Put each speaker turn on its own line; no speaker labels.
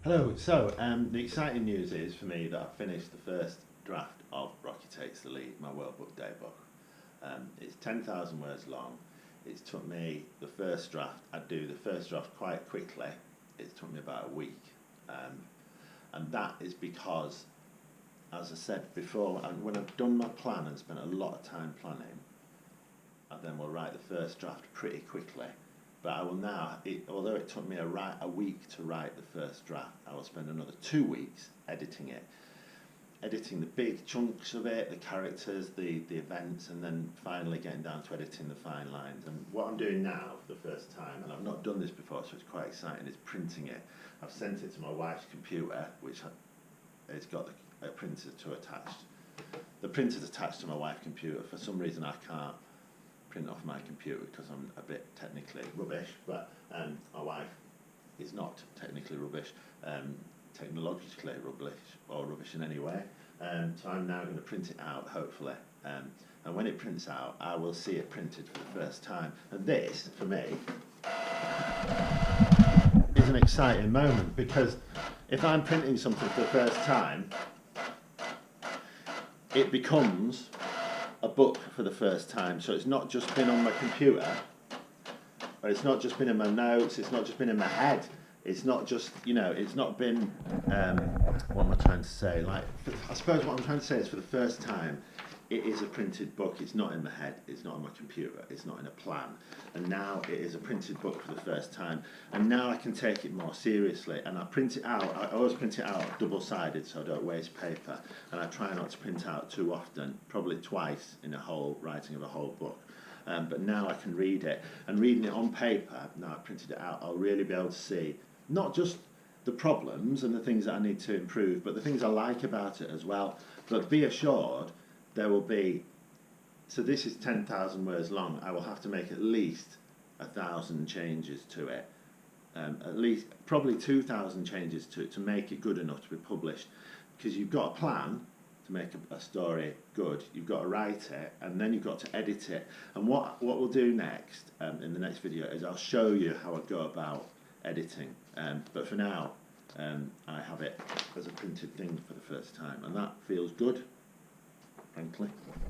Hello, so the exciting news is for me that I've finished the first draft of Rocky Takes the Lead, my World Book Day book. It's 10,000 words long. It's took me the first draft, I do the first draft quite quickly. It's took me about a week. And that is because, as I said before, when I've done my plan and spent a lot of time planning, I then will write the first draft pretty quickly. But I will now, although it took me a week to write the first draft, I will spend another 2 weeks editing it. Editing the big chunks of it, the characters, the events, and then finally getting down to editing the fine lines. And what I'm doing now for the first time, and I've not done this before, so it's quite exciting, is printing it. I've sent it to my wife's computer, which it's got a printer to attach. The printer's attached to my wife's computer. For some reason I can't print off my computer because I'm a bit technically rubbish, but my wife is not technically rubbish, technologically rubbish in any way. So I'm now going to print it out, hopefully. And when it prints out, I will see it printed for the first time. And this, for me, is an exciting moment, because if I'm printing something for the first time, it becomes a book for the first time. So it's not just been on my computer, or it's not just been in my notes, it's not just been in my head, it's not just, it's not been, what am I trying to say? Like, I suppose what I'm trying to say is, for the first time, it is a printed book. It's not in my head, it's not on my computer, it's not in a plan. And now it is a printed book for the first time. And now I can take it more seriously. And I print it out, I always print it out double-sided so I don't waste paper. And I try not to print out too often, probably twice in writing of a whole book. But now I can read it. And reading it on paper, now I've printed it out, I'll really be able to see not just the problems and the things that I need to improve, but the things I like about it as well. But be assured, there will be, so this is 10,000 words long, I will have to make at least 1,000 changes to it, at least probably 2,000 changes to it to make it good enough to be published, because you've got a plan to make a story good, you've got to write it, and then you've got to edit it. And what we'll do next, in the next video, is I'll show you how I go about editing, but for now I have it as a printed thing for the first time, and that feels good, frankly.